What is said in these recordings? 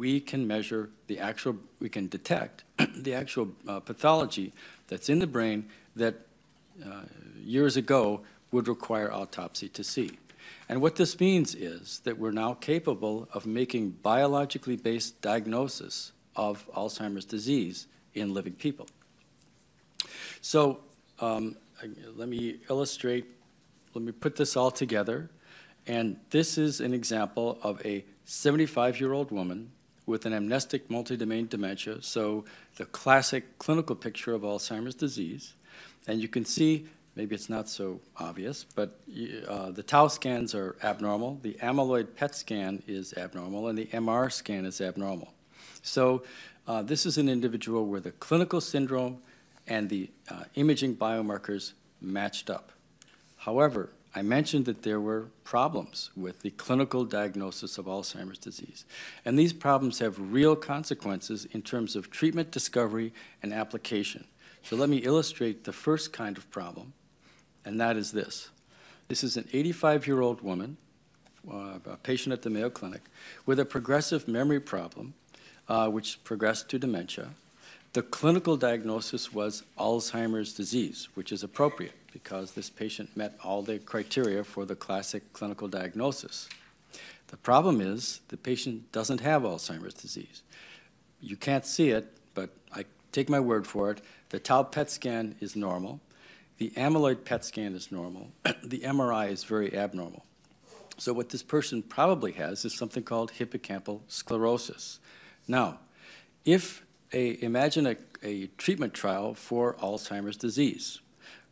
we can measure we can detect the actual pathology that's in the brain that years ago would require autopsy to see. And what this means is that we're now capable of making biologically based diagnosis of Alzheimer's disease in living people. So let me illustrate, let me put this all together. And this is an example of a 75-year-old woman with an amnestic multidomain dementia, so the classic clinical picture of Alzheimer's disease. And you can see, maybe it's not so obvious, but the tau scans are abnormal, the amyloid PET scan is abnormal, and the MR scan is abnormal. So this is an individual where the clinical syndrome and the imaging biomarkers matched up. However, I mentioned that there were problems with the clinical diagnosis of Alzheimer's disease. And these problems have real consequences in terms of treatment discovery and application. So let me illustrate the first kind of problem, and that is this. This is an 85-year-old woman, a patient at the Mayo Clinic, with a progressive memory problem, which progressed to dementia. The clinical diagnosis was Alzheimer's disease, which is appropriate because this patient met all the criteria for the classic clinical diagnosis. The problem is the patient doesn't have Alzheimer's disease. You can't see it, but I take my word for it. The tau PET scan is normal. The amyloid PET scan is normal. The MRI is very abnormal. So what this person probably has is something called hippocampal sclerosis. Now, imagine a treatment trial for Alzheimer's disease,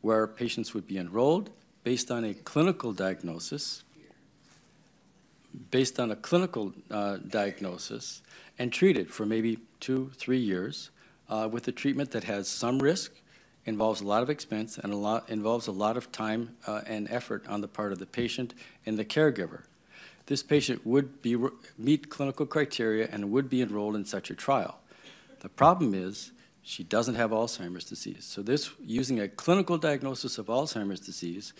where patients would be enrolled based on a clinical diagnosis, and treated for maybe 2-3 years with a treatment that has some risk, involves a lot of expense, and involves a lot of time and effort on the part of the patient and the caregiver. This patient would meet clinical criteria and would be enrolled in such a trial. The problem is she doesn't have Alzheimer's disease. So using a clinical diagnosis of Alzheimer's disease,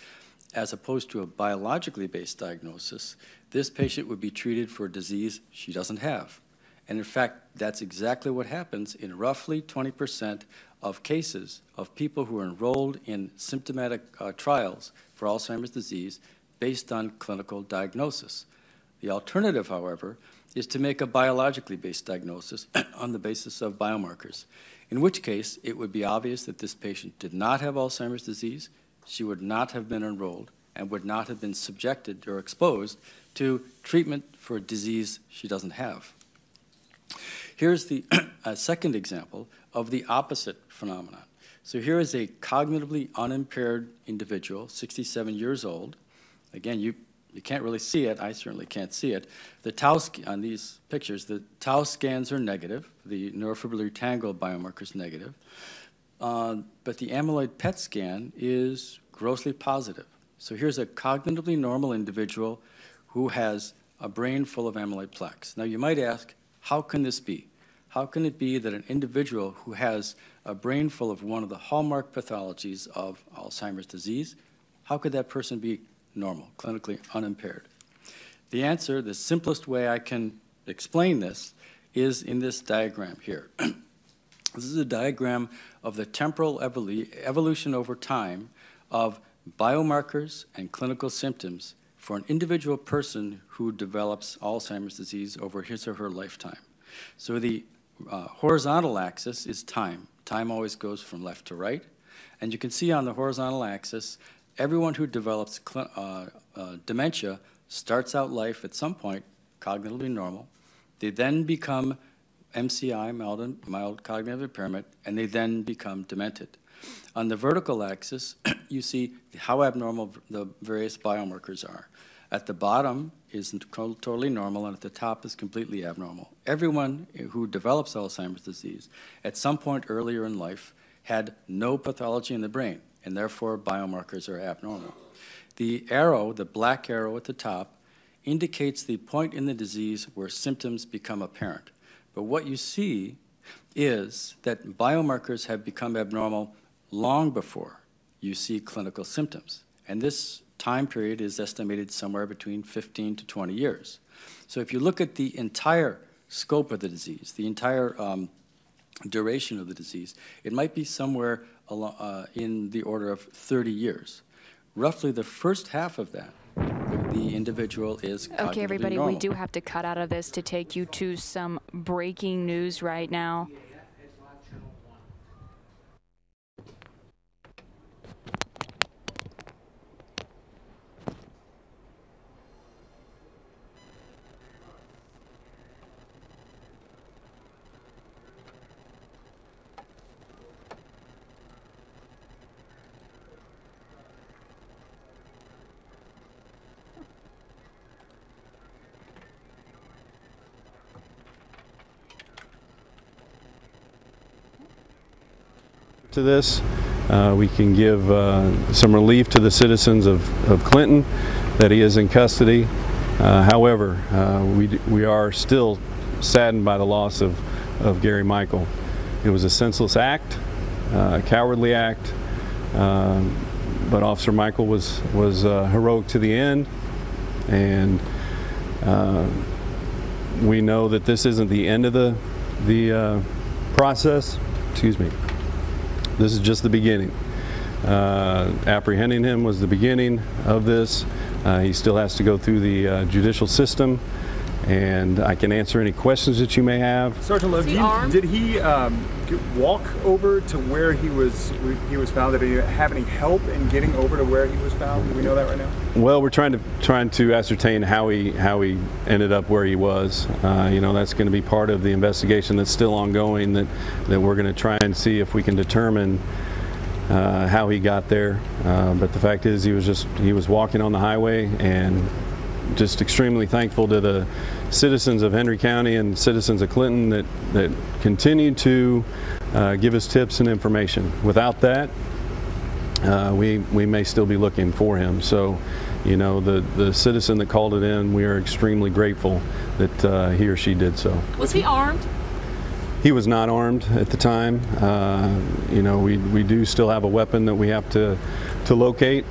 as opposed to a biologically based diagnosis, this patient would be treated for a disease she doesn't have. And in fact, that's exactly what happens in roughly 20% of cases of people who are enrolled in symptomatic trials for Alzheimer's disease based on clinical diagnosis. The alternative, however, is to make a biologically based diagnosis on the basis of biomarkers, in which case it would be obvious that this patient did not have Alzheimer's disease, she would not have been enrolled, and would not have been subjected or exposed to treatment for a disease she doesn't have. Here's the second example of the opposite phenomenon. So here is a cognitively unimpaired individual, 67 years old. Again, you can't really see it. I certainly can't see it. The tau on these pictures, the tau scans are negative. The neurofibrillary tangle biomarker is negative. But the amyloid PET scan is grossly positive. So here's a cognitively normal individual who has a brain full of amyloid plaques. Now you might ask, how can this be? How can it be that an individual who has a brain full of one of the hallmark pathologies of Alzheimer's disease, how could that person be normal, clinically unimpaired? The answer, the simplest way I can explain this, is in this diagram here. This is a diagram of the temporal evolution over time of biomarkers and clinical symptoms for an individual person who develops Alzheimer's disease over his or her lifetime. So the horizontal axis is time. Time always goes from left to right. And you can see on the horizontal axis, everyone who develops dementia starts out life at some point cognitively normal. They then become MCI, mild cognitive impairment, and they then become demented. On the vertical axis, you see how abnormal the various biomarkers are. At the bottom is totally normal, and at the top is completely abnormal. Everyone who develops Alzheimer's disease at some point earlier in life had no pathology in the brain, and therefore biomarkers are abnormal. The arrow, the black arrow at the top, indicates the point in the disease where symptoms become apparent. But what you see is that biomarkers have become abnormal long before you see clinical symptoms. And this time period is estimated somewhere between 15 to 20 years. So if you look at the entire scope of the disease, the entire duration of the disease, it might be somewhere in the order of 30 years. Roughly the first half of that, the individual is cognitively Okay, everybody, normal. we do have to cut out of this to take you to some breaking news right now. To this, we can give some relief to the citizens of Clinton that he is in custody. However, we are still saddened by the loss of Gary Michael. It was a senseless act, a cowardly act, but Officer Michael was heroic to the end, and we know that this isn't the end of the process. Excuse me. This is just the beginning. Apprehending him was the beginning of this. He still has to go through the judicial system, and I can answer any questions that you may have. Sergeant Lowe, did he walk over to where he was found? Did he have any help in getting over to where he was found? Do we know that right now? Well, we're trying to ascertain how he ended up where he was. You know, that's going to be part of the investigation that's still ongoing. That we're going to try and see if we can determine how he got there. But the fact is, he was walking on the highway, and just extremely thankful to the citizens of Henry County and citizens of Clinton that continue to give us tips and information. Without that, we may still be looking for him. So, you know, the citizen that called it in, we are extremely grateful that he or she did so. Was he armed? He was not armed at the time. You know, we do still have a weapon that we have to locate.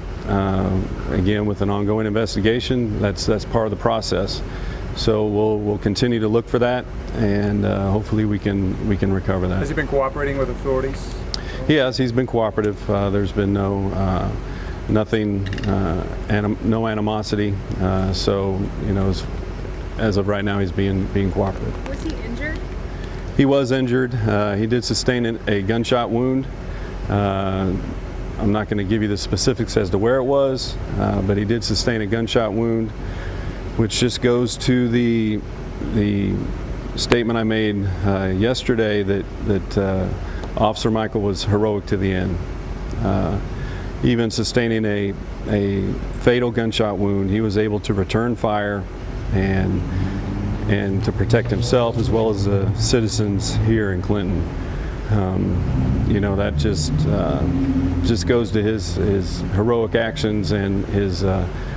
Again, with an ongoing investigation, that's part of the process. So we'll continue to look for that, and hopefully we can recover that. Has he been cooperating with authorities? Yes, he's been cooperative. There's been no animosity. So, you know, as of right now, he's being cooperative. Was he injured? He was injured. He did sustain a gunshot wound. I'm not going to give you the specifics as to where it was, but he did sustain a gunshot wound, which just goes to the statement I made yesterday that Officer Michael was heroic to the end. Even sustaining a fatal gunshot wound, he was able to return fire and to protect himself as well as the citizens here in Clinton. You know, that just goes to his heroic actions and his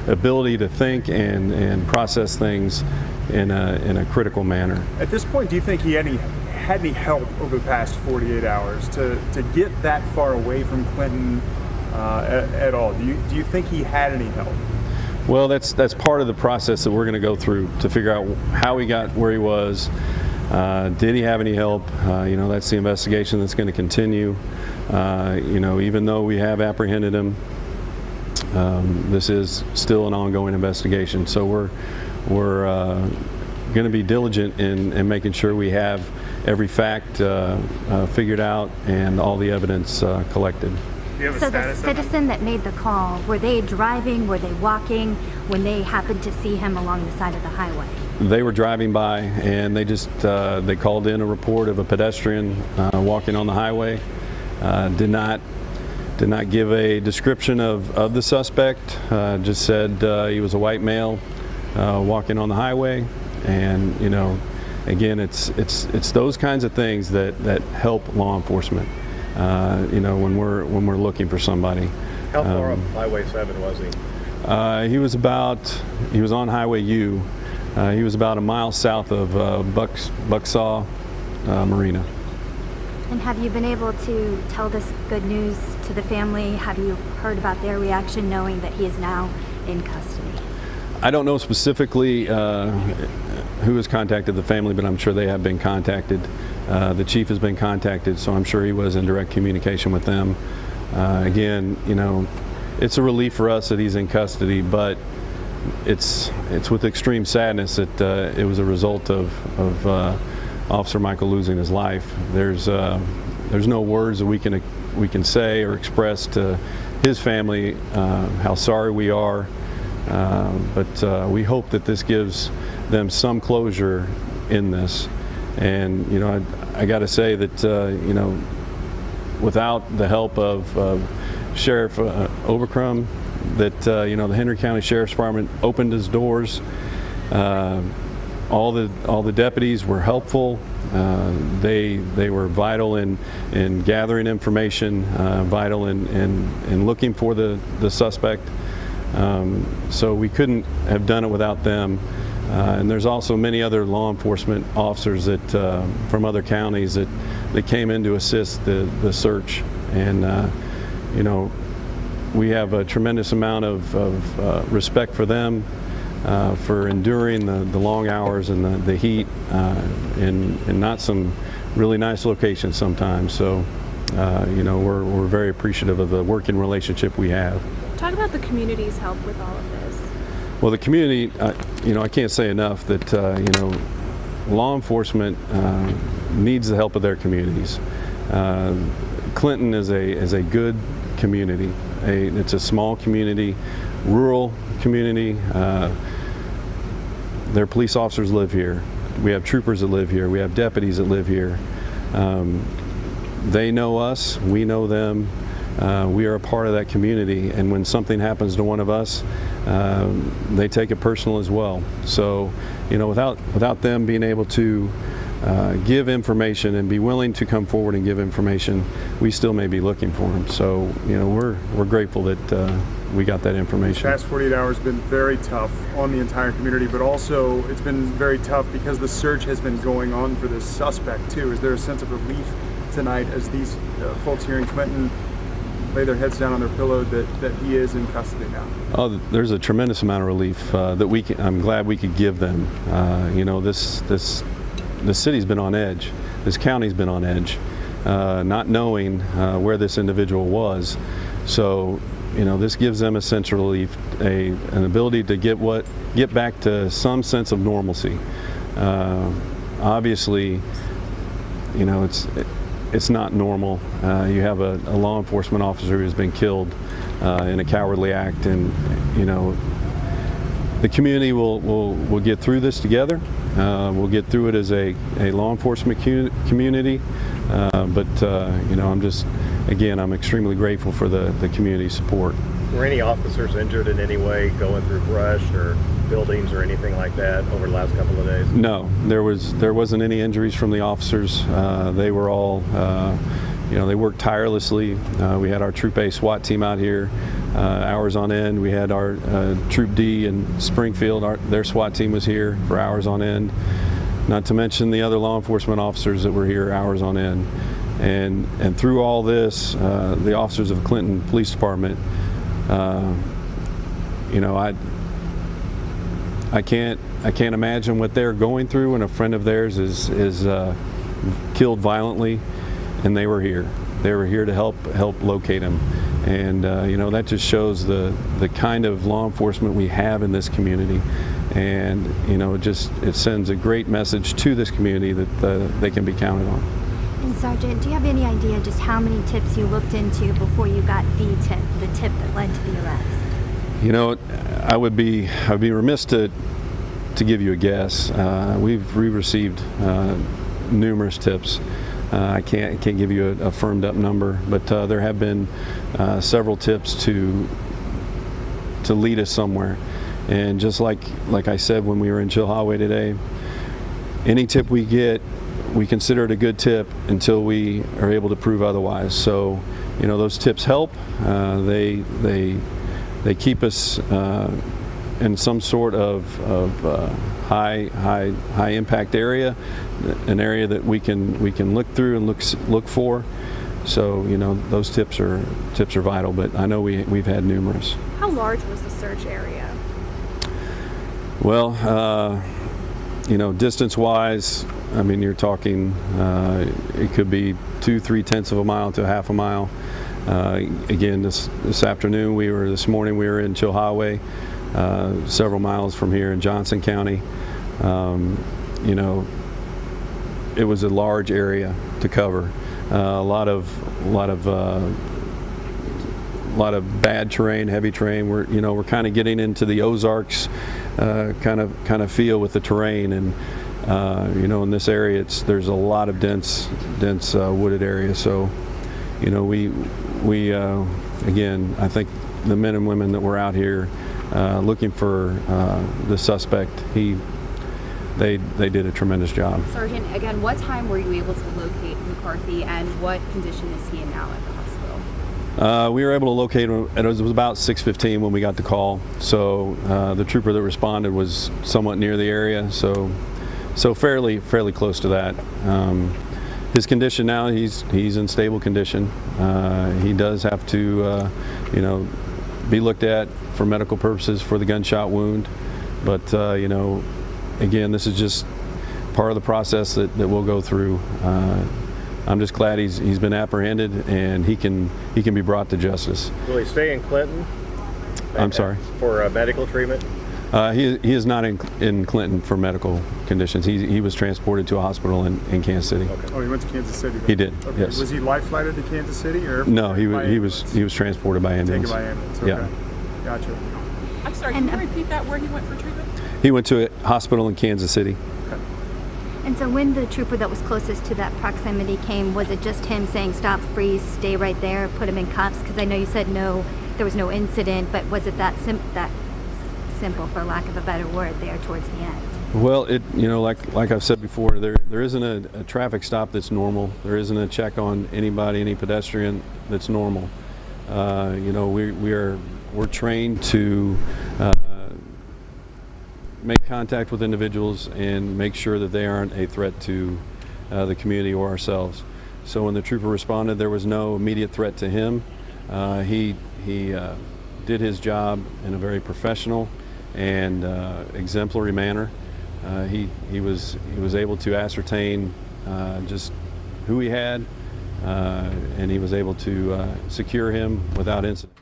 ability to think and process things in a critical manner. At this point, do you think he had any help over the past 48 hours to get that far away from Clinton at all? Do you think he had any help? Well, that's part of the process that we're going to go through to figure out how he got where he was. Did he have any help? You know, that's the investigation that's going to continue. You know, even though we have apprehended him, this is still an ongoing investigation. So we're going to be diligent in making sure we have every fact figured out and all the evidence collected. So the citizen that made the call, were they driving, were they walking when they happened to see him along the side of the highway? They were driving by, and they just they called in a report of a pedestrian walking on the highway. Did not give a description of the suspect. Just said he was a white male walking on the highway, and you know, again, it's those kinds of things that help law enforcement. You know, when we're looking for somebody. How far up Highway 7 was he? He was on Highway U. He was about a mile south of Bucksaw Marina. And have you been able to tell this good news to the family? Have you heard about their reaction knowing that he is now in custody? I don't know specifically who has contacted the family, but I'm sure they have been contacted. The chief has been contacted, so I'm sure he was in direct communication with them. Again, you know, it's a relief for us that he's in custody, but it's with extreme sadness that it was a result of Officer Michael losing his life. There's no words that we can say or express to his family how sorry we are, but we hope that this gives them some closure in this. And you know, I got to say that you know, without the help of Sheriff Overcrum, that you know, the Henry County Sheriff's Department opened his doors. All the deputies were helpful. They were vital in gathering information, vital in looking for the suspect. So we couldn't have done it without them. And there's also many other law enforcement officers that from other counties that came in to assist the search. And you know, we have a tremendous amount of respect for them, for enduring the long hours and the heat in not some really nice locations sometimes. So you know, we're very appreciative of the working relationship we have. Talk about the community's help with all of this. Well, the community, you know, I can't say enough that you know, law enforcement needs the help of their communities. Clinton is a good community. It's a small community, rural community. Their police officers live here. We have troopers that live here. We have deputies that live here. They know us. We know them. We are a part of that community, and when something happens to one of us, they take it personal as well. So, you know, without them being able to give information and be willing to come forward and give information, we still may be looking for them. So, you know, we're grateful that we got that information. The past 48 hours have been very tough on the entire community, but also it's been very tough because the search has been going on for this suspect too. Is there a sense of relief tonight as these folks here in Clinton lay their heads down on their pillow that he is in custody now? Oh, there's a tremendous amount of relief that I'm glad we could give them. You know, the city's been on edge. This county's been on edge, not knowing where this individual was. So, you know, this gives them a sense of relief, an ability to get back to some sense of normalcy. Obviously, you know, it's not normal. You have a law enforcement officer who's been killed in a cowardly act, and you know, the community will get through this together. We'll get through it as a law enforcement community. But you know, I'm extremely grateful for the community support. Were any officers injured in any way going through brush or buildings or anything like that over the last couple of days? No, there wasn't any injuries from the officers. They were all, you know, they worked tirelessly. We had our Troop A SWAT team out here hours on end. We had our Troop D in Springfield. Their SWAT team was here for hours on end. Not to mention the other law enforcement officers that were here hours on end. And through all this, the officers of Clinton Police Department, you know, I can't imagine what they're going through when a friend of theirs is killed violently, and they were here. They were here to help locate him, and you know, that just shows the kind of law enforcement we have in this community, and you know, it sends a great message to this community that they can be counted on. And Sergeant, do you have any idea just how many tips you looked into before you got the tip that led to the arrest? You know, I would be remiss to give you a guess. We've received numerous tips. I can't give you a firmed up number, but there have been several tips to lead us somewhere. And just like I said when we were in Chilhowee today, any tip we get, we consider it a good tip until we are able to prove otherwise. So, you know, those tips help. They keep us in some sort of high impact area, an area that we can look through and look for. So, you know, those tips are vital. But I know we've had numerous. How large was the search area? Well, you know, distance-wise, I mean, you're talking, it could be 2-3 of a mile to a half a mile. Again, this afternoon, this morning we were in Chilhowee, several miles from here in Johnson County. You know, it was a large area to cover. A lot of bad terrain, heavy terrain. We're kind of getting into the Ozarks kind of feel with the terrain, and you know, in this area there's a lot of dense wooded area. So, you know, we again, I think the men and women that were out here looking for the suspect, they did a tremendous job. Sergeant, again, what time were you able to locate McCarthy, and what condition is he in now at the hospital? We were able to locate him, and it was about 6:15 when we got the call. So the trooper that responded was somewhat near the area, so fairly close to that. His condition now, he's in stable condition. He does have to, you know, be looked at for medical purposes for the gunshot wound, but you know, again, this is just part of the process that we'll go through. I'm just glad he's been apprehended and he can be brought to justice. Will he stay in Clinton? I'm sorry? For medical treatment? He is not in Clinton for medical conditions. He was transported to a hospital in Kansas City. Okay. Oh, he went to Kansas City then. He did. Okay. Yes. Was he life flighted to Kansas City, or no? He was transported by ambulance. Taken by ambulance. Okay. Yeah. Gotcha. I'm sorry. Can you repeat that? Where he went for treatment? He went to a hospital in Kansas City. Okay. And so when the trooper that was closest to that proximity came, was it just him saying, stop, freeze, stay right there, put him in cuffs? Because I know you said no, there was no incident, but was it that simple, for lack of a better word, there towards the end? Well, you know, like I've said before, there isn't a traffic stop that's normal. There isn't a check on anybody, any pedestrian that's normal. You know, we're trained to make contact with individuals and make sure that they aren't a threat to the community or ourselves. So when the trooper responded, there was no immediate threat to him. He did his job in a very professional and exemplary manner. He was able to ascertain just who he had, and he was able to secure him without incident.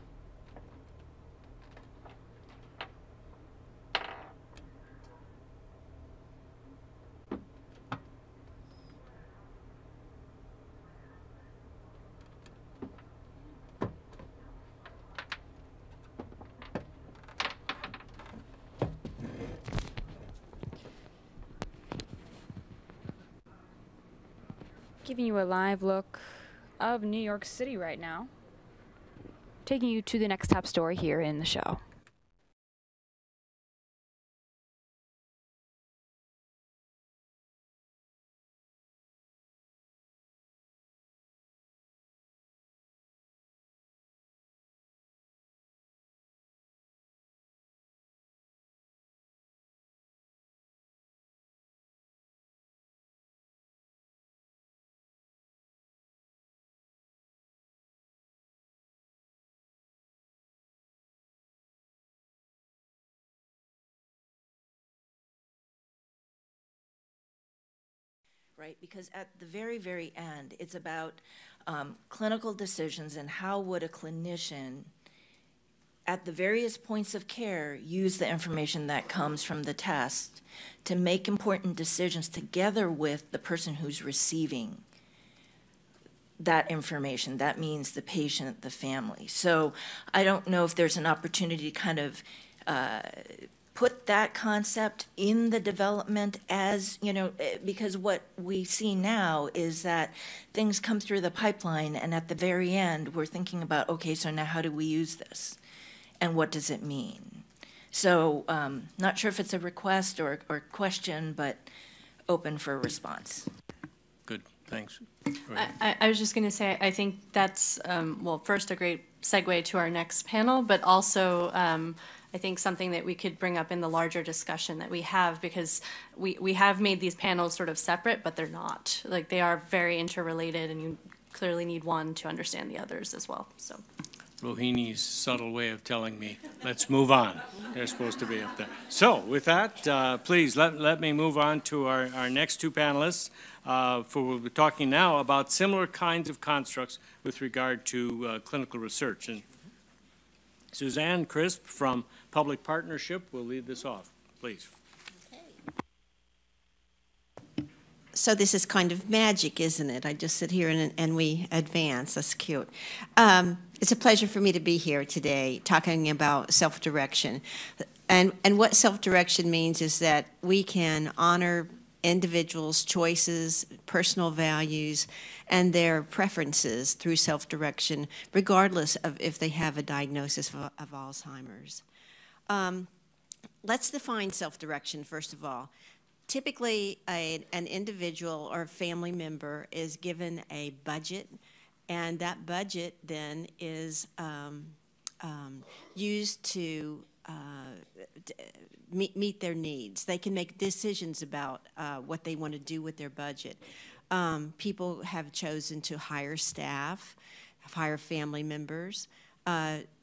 Giving you a live look of New York City right now. Taking you to the next top story here in the show. Right, because at the very, very end, it's about clinical decisions and how would a clinician at the various points of care use the information that comes from the test to make important decisions together with the person who's receiving that information. That means the patient, the family. So I don't know if there's an opportunity to kind of put that concept in the development as, you know, because what we see now is that things come through the pipeline and at the very end we're thinking about, okay, so now how do we use this and what does it mean? So not sure if it's a request or question, but open for a response. Good, thanks. I was just going to say, I think that's, well, first a great segue to our next panel, but also I think something that we could bring up in the larger discussion that we have, because we have made these panels sort of separate, but they're not. Like, they are very interrelated, and you clearly need one to understand the others as well. So, Rohini's subtle way of telling me, let's move on. They're supposed to be up there. So with that, please let me move on to our next two panelists. We'll be talking now about similar kinds of constructs with regard to clinical research. And Suzanne Crisp from Public Partnership will lead this off. Please. So this is kind of magic, isn't it? I just sit here and we advance. That's cute. It's a pleasure for me to be here today talking about self-direction. And what self-direction means is that we can honor individuals' choices, personal values, and their preferences through self-direction, regardless of if they have a diagnosis of Alzheimer's. Let's define self-direction, first of all. Typically, an individual or a family member is given a budget, and that budget then is used to meet their needs. They can make decisions about what they want to do with their budget. People have chosen to hire staff, hire family members.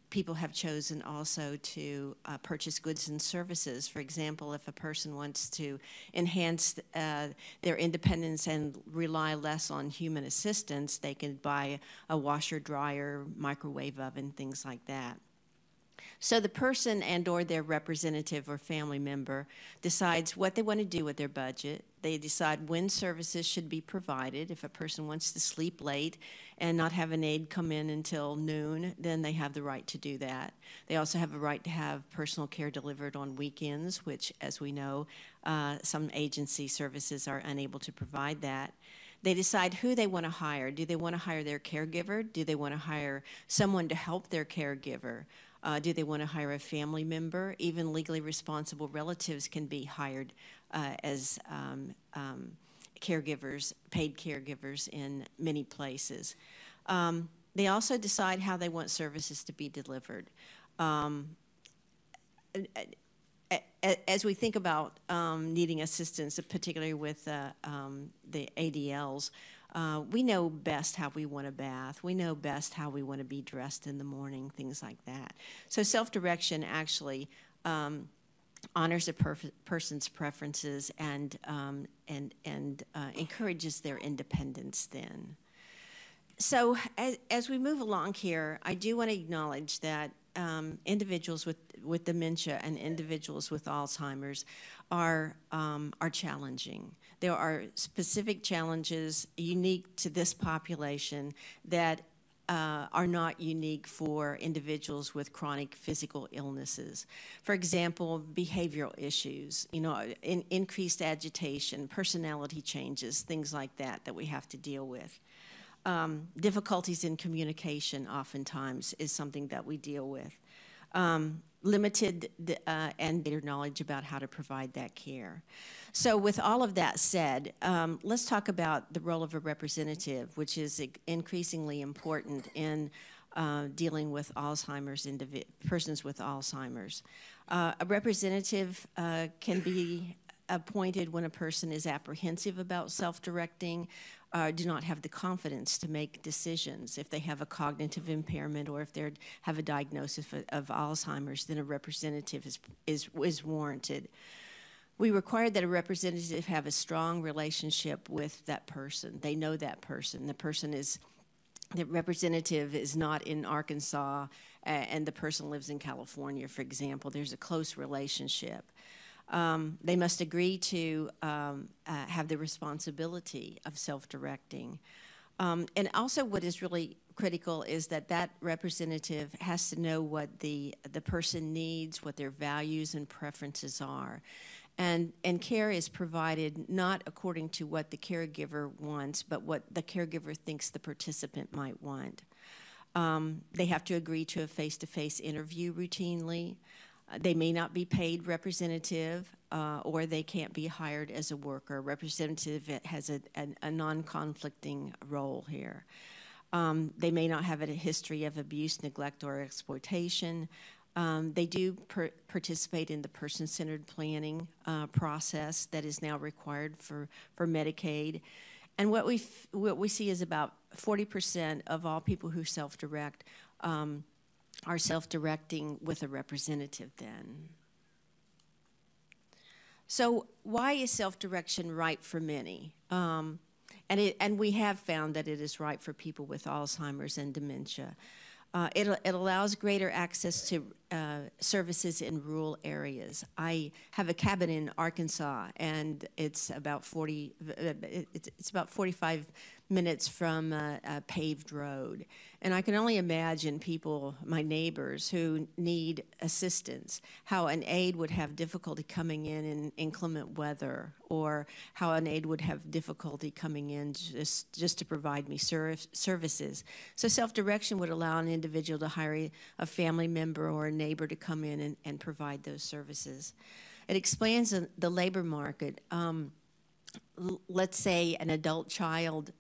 People have chosen also to purchase goods and services. For example, if a person wants to enhance their independence and rely less on human assistance, they can buy a washer, dryer, microwave oven, things like that. So the person and or their representative or family member decides what they want to do with their budget. They decide when services should be provided. If a person wants to sleep late and not have an aide come in until noon, then they have the right to do that. They also have a right to have personal care delivered on weekends, which, as we know, some agency services are unable to provide that. They decide who they want to hire. Do they want to hire their caregiver? Do they want to hire someone to help their caregiver? Do they want to hire a family member? Even legally responsible relatives can be hired as caregivers, paid caregivers in many places. They also decide how they want services to be delivered. As we think about needing assistance, particularly with the ADLs, we know best how we want to bath. We know best how we want to be dressed in the morning, things like that. So self-direction actually honors a person's preferences and encourages their independence then. So as we move along here, I do want to acknowledge that individuals with dementia and individuals with Alzheimer's are challenging. There are specific challenges unique to this population that are not unique for individuals with chronic physical illnesses. For example, behavioral issues, increased agitation, personality changes, things like that we have to deal with. Difficulties in communication oftentimes is something that we deal with. Limited and better knowledge about how to provide that care. So with all of that said, let's talk about the role of a representative, which is increasingly important in dealing with Alzheimer's, persons with Alzheimer's. A representative can be appointed when a person is apprehensive about self-directing, do not have the confidence to make decisions. If they have a cognitive impairment or if they have a diagnosis of Alzheimer's, then a representative is warranted. We require that a representative have a strong relationship with that person. They know that person. The representative is not in Arkansas and the person lives in California, for example. There's a close relationship. They must agree to have the responsibility of self-directing. And also what is really critical is that representative has to know what the person needs, what their values and preferences are. And care is provided not according to what the caregiver wants, but what the caregiver thinks the participant might want. They have to agree to a face-to-face interview routinely. They may not be paid representative, or they can't be hired as a worker. Representative has a non-conflicting role here. They may not have a history of abuse, neglect, or exploitation. They do participate in the person-centered planning process that is now required for Medicaid. And what we see is about 40% of all people who self-direct are self-directing with a representative then. So why is self-direction right for many? And we have found that it is right for people with Alzheimer's and dementia. It allows greater access to services in rural areas. I have a cabin in Arkansas, and it's about 45 minutes from a paved road. And I can only imagine people, my neighbors, who need assistance, how an aide would have difficulty coming in inclement weather, or how an aide would have difficulty coming in just to provide me services. So self-direction would allow an individual to hire a family member or a neighbor to come in and provide those services. It expands the labor market. Let's say an adult child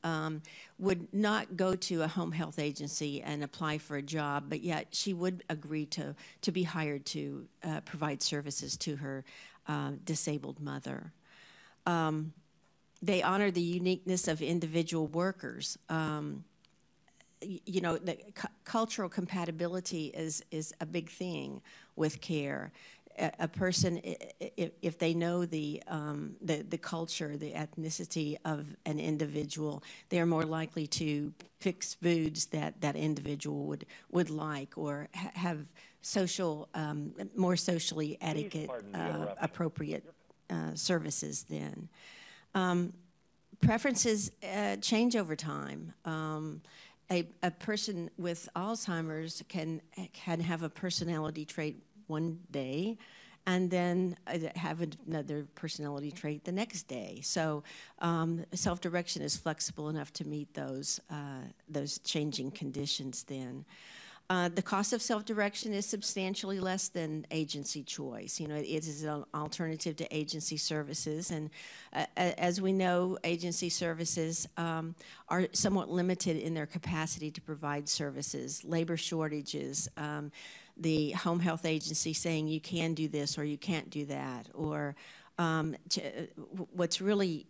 would not go to a home health agency and apply for a job, but yet she would agree to be hired to provide services to her disabled mother. They honor the uniqueness of individual workers. You know, the cultural compatibility is a big thing with care. A person, if they know the culture, the ethnicity of an individual, they are more likely to fix foods that that individual would like, or have social, more socially etiquette appropriate services then. Preferences change over time. A person with Alzheimer's can have a personality trait one day and then have another personality trait the next day. So self-direction is flexible enough to meet those changing conditions then. The cost of self-direction is substantially less than agency choice. You know, it is an alternative to agency services, and as we know, agency services are somewhat limited in their capacity to provide services. Labor shortages, the home health agency saying you can do this or you can't do that, or what's really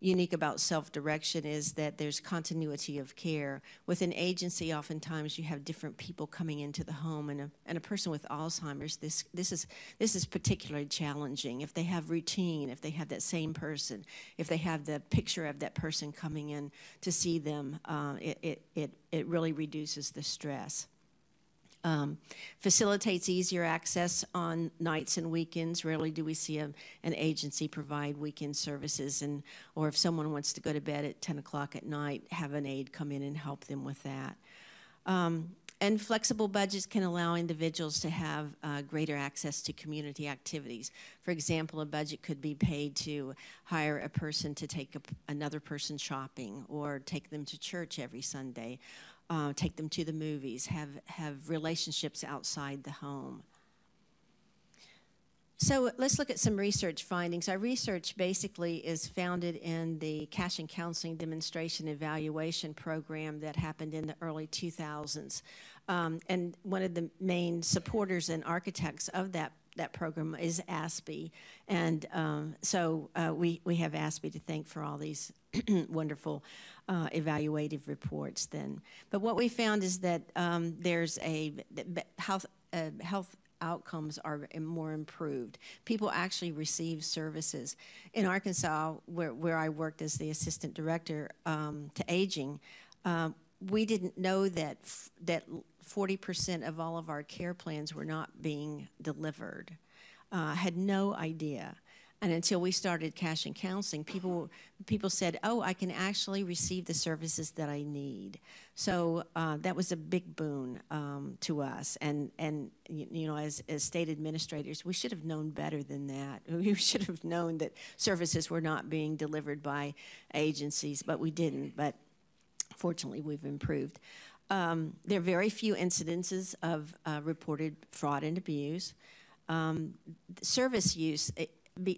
unique about self-direction is that there's continuity of care. With an agency, oftentimes you have different people coming into the home, and a person with Alzheimer's, this is particularly challenging. If they have routine, if they have that same person, if they have the picture of that person coming in to see them, it really reduces the stress. Facilitates easier access on nights and weekends. Rarely do we see an agency provide weekend services, or if someone wants to go to bed at 10 o'clock at night, have an aide come in and help them with that. And flexible budgets can allow individuals to have greater access to community activities. For example, a budget could be paid to hire a person to take another person shopping, or take them to church every Sunday. Take them to the movies, have relationships outside the home. So let's look at some research findings. Our research basically is founded in the Cash and Counseling Demonstration Evaluation Program that happened in the early 2000s. And one of the main supporters and architects of that program is ASPE. And so we have ASPE to thank for all these wonderful evaluative reports then. But what we found is that there's health outcomes are more improved. People actually receive services. In Arkansas, where I worked as the assistant director to aging, we didn't know that 40% of all of our care plans were not being delivered. Had no idea. And until we started Cash and Counseling, people said, oh, I can actually receive the services that I need. So that was a big boon to us. And you know, as state administrators, we should have known better than that. We should have known that services were not being delivered by agencies, but we didn't. But fortunately, we've improved. There are very few incidences of reported fraud and abuse. Service use,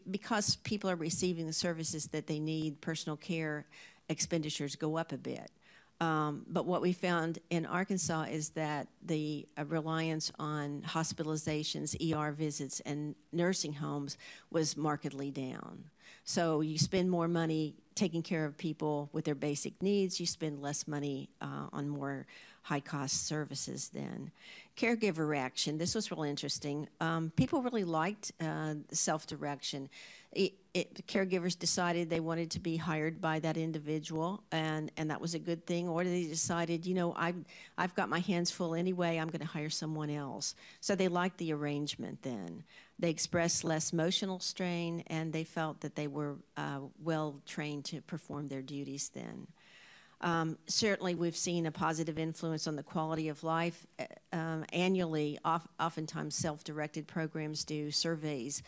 because people are receiving the services that they need, personal care expenditures go up a bit. But what we found in Arkansas is that the reliance on hospitalizations, ER visits, and nursing homes was markedly down. So you spend more money taking care of people with their basic needs, you spend less money on more high-cost services then. Caregiver action, this was real interesting. People really liked self-direction. Caregivers decided they wanted to be hired by that individual, and that was a good thing, or they decided, you know, I've got my hands full anyway, I'm going to hire someone else. So they liked the arrangement then. They expressed less emotional strain, and they felt that they were well trained to perform their duties then. Certainly, we've seen a positive influence on the quality of life. Annually, oftentimes self-directed programs do surveys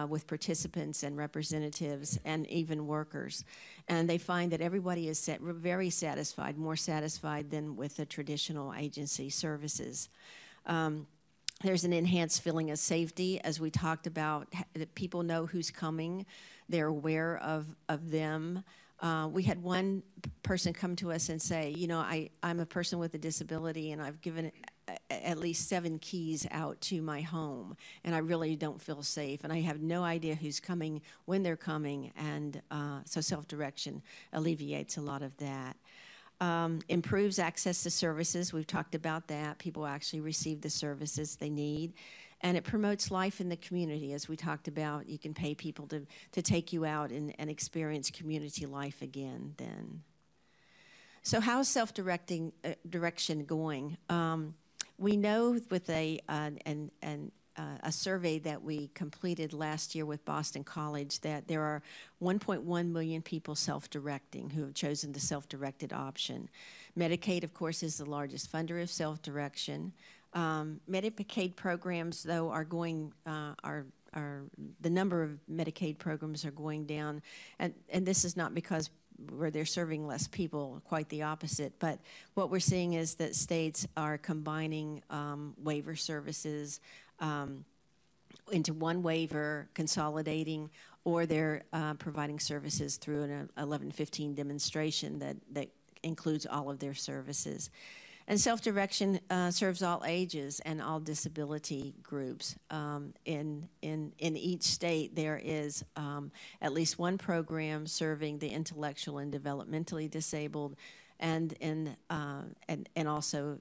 with participants and representatives and even workers. And they find that everybody is very satisfied, more satisfied than with the traditional agency services. There's an enhanced feeling of safety, as we talked about, that people know who's coming. They're aware of them. We had one person come to us and say, you know, I'm a person with a disability, and I've given at least 7 keys out to my home, and I really don't feel safe, and I have no idea who's coming, when they're coming, and so self-direction alleviates a lot of that. Improves access to services. We've talked about that. People actually receive the services they need. And it promotes life in the community, as we talked about. You can pay people to take you out and experience community life again then. So how is self-direction going? We know with a survey that we completed last year with Boston College that there are 1.1 million people self-directing who have chosen the self-directed option. Medicaid, of course, is the largest funder of self-direction. Medicaid programs, though, are going, the number of Medicaid programs are going down, and this is not because where they're serving less people, quite the opposite, but what we're seeing is that states are combining waiver services into one waiver, consolidating, or they're providing services through an 1115 demonstration that includes all of their services. And self-direction serves all ages and all disability groups. In each state, there is at least one program serving the intellectual and developmentally disabled, and also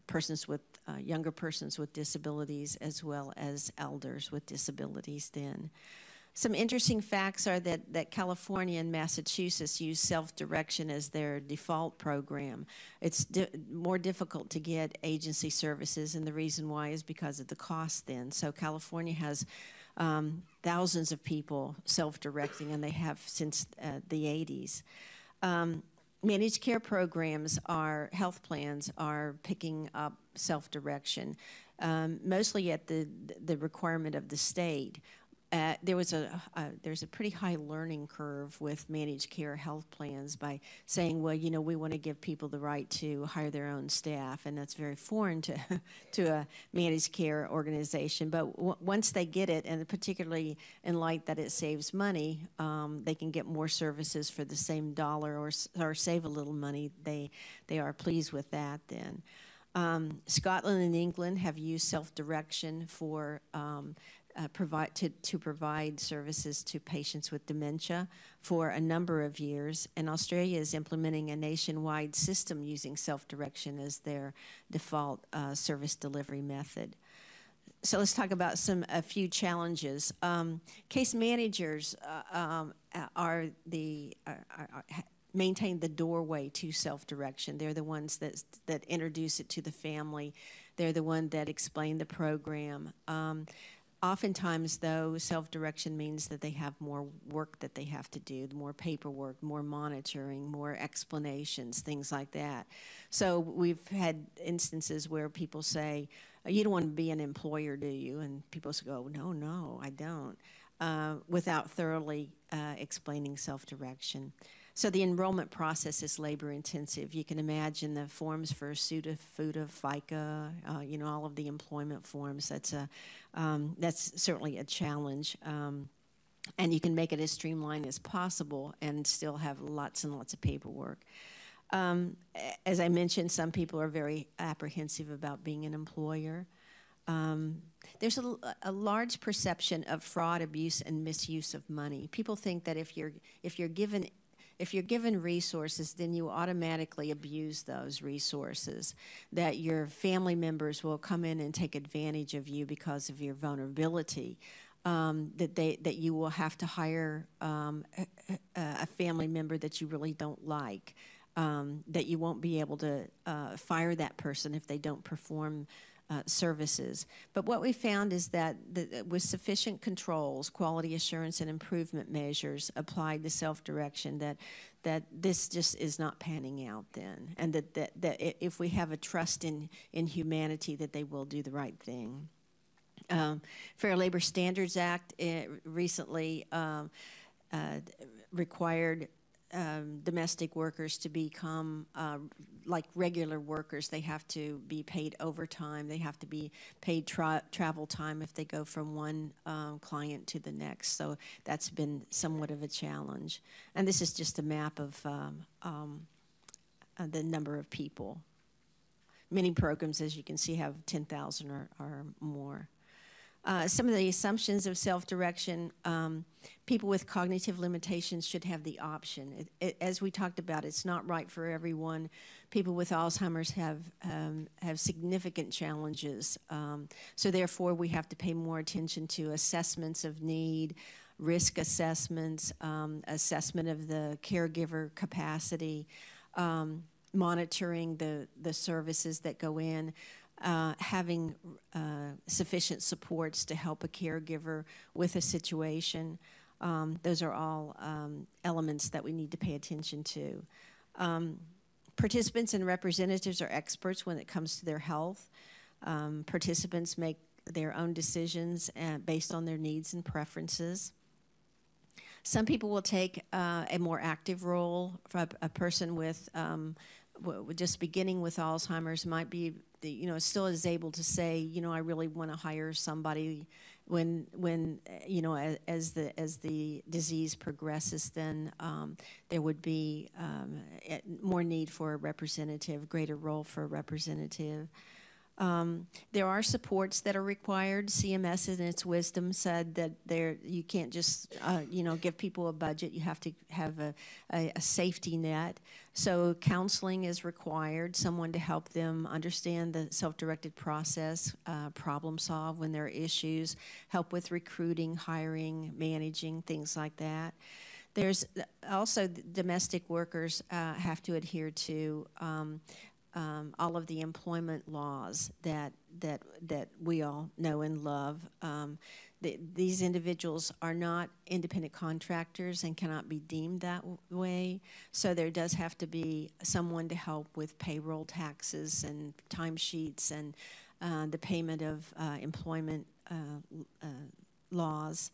persons with younger persons with disabilities, as well as elders with disabilities then. Some interesting facts are that California and Massachusetts use self-direction as their default program. It's more difficult to get agency services, and the reason why is because of the cost then. So California has thousands of people self-directing, and they have since the 80s. Managed care programs, health plans are picking up self-direction, mostly at the requirement of the state. There's a pretty high learning curve with managed care health plans by saying, well, you know, we want to give people the right to hire their own staff, and that's very foreign to a managed care organization. But once they get it, and particularly in light that it saves money, they can get more services for the same dollar, or save a little money. They are pleased with that then. Scotland and England have used self-direction for to provide services to patients with dementia for a number of years, and Australia is implementing a nationwide system using self-direction as their default service delivery method. So let's talk about a few challenges. Case managers maintain the doorway to self-direction. They're the ones that introduce it to the family. They're the one that explain the program. Oftentimes, though, self-direction means that they have more work that they have to do, more paperwork, more monitoring, more explanations, things like that. So we've had instances where people say, you don't want to be an employer, do you? And people go, no, I don't, without thoroughly explaining self-direction. So the enrollment process is labor-intensive. You can imagine the forms for SUTA, FUTA, FICA, all of the employment forms. That's certainly a challenge. And you can make it as streamlined as possible and still have lots and lots of paperwork. As I mentioned, some people are very apprehensive about being an employer. There's a large perception of fraud, abuse, and misuse of money. People think that if you're given if you're given resources, then you automatically abuse those resources, that your family members will come in and take advantage of you because of your vulnerability, that you will have to hire a family member that you really don't like, that you won't be able to fire that person if they don't perform services. But what we found is that with sufficient controls, quality assurance, and improvement measures applied to self-direction, that this just is not panning out then, and that if we have a trust in humanity, that they will do the right thing. Fair Labor Standards Act recently required domestic workers to become like regular workers. They have to be paid overtime. They have to be paid travel time if they go from one client to the next. So that's been somewhat of a challenge. And this is just a map of the number of people. Many programs, as you can see, have 10,000 or more. Some of the assumptions of self-direction, people with cognitive limitations should have the option. As we talked about, it's not right for everyone. People with Alzheimer's have significant challenges. So therefore, we have to pay more attention to assessments of need, risk assessments, assessment of the caregiver capacity, monitoring the services that go in, having sufficient supports to help a caregiver with a situation. Those are all elements that we need to pay attention to. Participants and representatives are experts when it comes to their health. Participants make their own decisions based on their needs and preferences. Some people will take a more active role. For a person with just beginning with Alzheimer's might be, still is able to say, I really want to hire somebody. When as the disease progresses, then there would be more need for a representative, greater role for a representative. There are supports that are required. CMS, in its wisdom, said that you can't just give people a budget. You have to have a safety net. So counseling is required, someone to help them understand the self-directed process, problem solve when there are issues, help with recruiting, hiring, managing, things like that. There's also domestic workers have to adhere to all of the employment laws that we all know and love. These individuals are not independent contractors and cannot be deemed that way. So there does have to be someone to help with payroll taxes and timesheets and the payment of employment laws.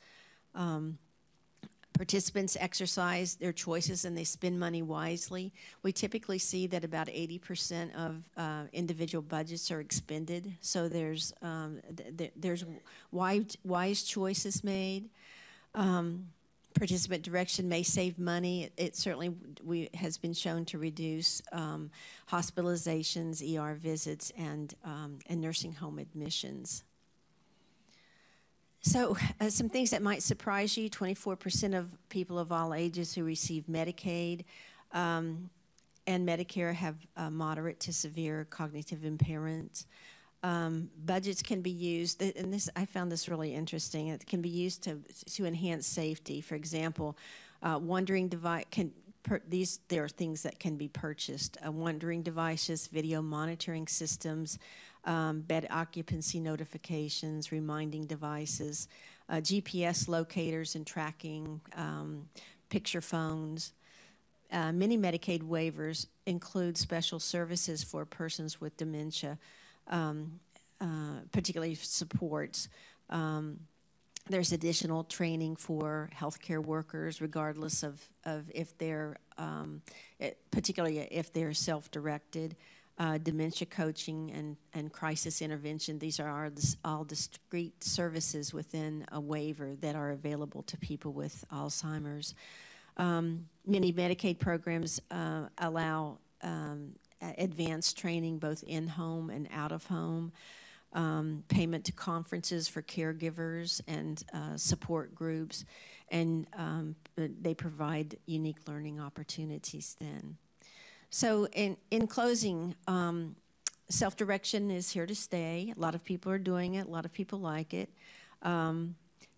Participants exercise their choices and they spend money wisely. We typically see that about 80% of individual budgets are expended. So there's wise choices made. Participant direction may save money. It certainly has been shown to reduce hospitalizations, ER visits, and nursing home admissions. So some things that might surprise you: 24% of people of all ages who receive Medicaid and Medicare have moderate to severe cognitive impairments. Budgets can be used, and I found this really interesting. It can be used to enhance safety. For example, wandering device there are things that can be purchased: wandering devices, video monitoring systems, bed occupancy notifications, reminding devices, GPS locators and tracking, picture phones. Many Medicaid waivers include special services for persons with dementia, particularly supports. There's additional training for healthcare workers, regardless of if they're, particularly if they're self-directed. Dementia coaching and crisis intervention. These are all discrete services within a waiver that are available to people with Alzheimer's. Many Medicaid programs allow advanced training both in-home and out-of-home. payment to conferences for caregivers and support groups, and they provide unique learning opportunities then. So in closing, self-direction is here to stay. A lot of people are doing it. A lot of people like it.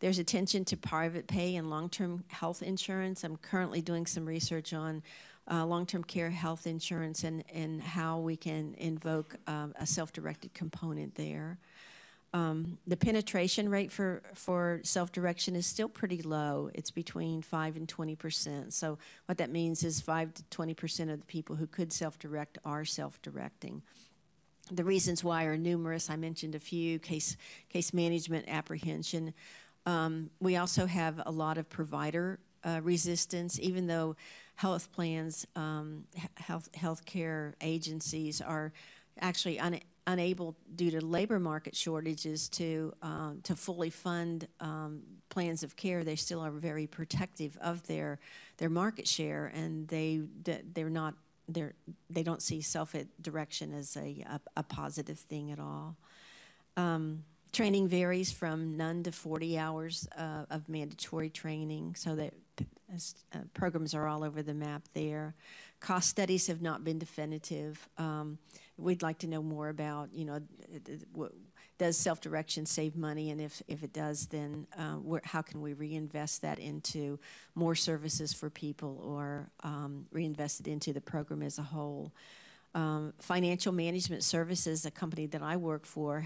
There's attention to private pay and long-term health insurance. I'm currently doing some research on long-term care health insurance and how we can invoke a self-directed component there. The penetration rate for self-direction is still pretty low. It's between 5 and 20%. So what that means is 5 to 20% of the people who could self-direct are self-directing. The reasons why are numerous. I mentioned a few: case management, apprehension. We also have a lot of provider resistance, even though health plans, healthcare agencies are actually unable, due to labor market shortages, to fully fund plans of care. They still are very protective of their market share, and they don't see self-direction as a positive thing at all. Training varies from none to 40 hours of mandatory training, so that programs are all over the map there. Cost studies have not been definitive. We'd like to know more about, does self-direction save money? And if it does, then how can we reinvest that into more services for people, or reinvest it into the program as a whole? Financial management services, a company that I work for,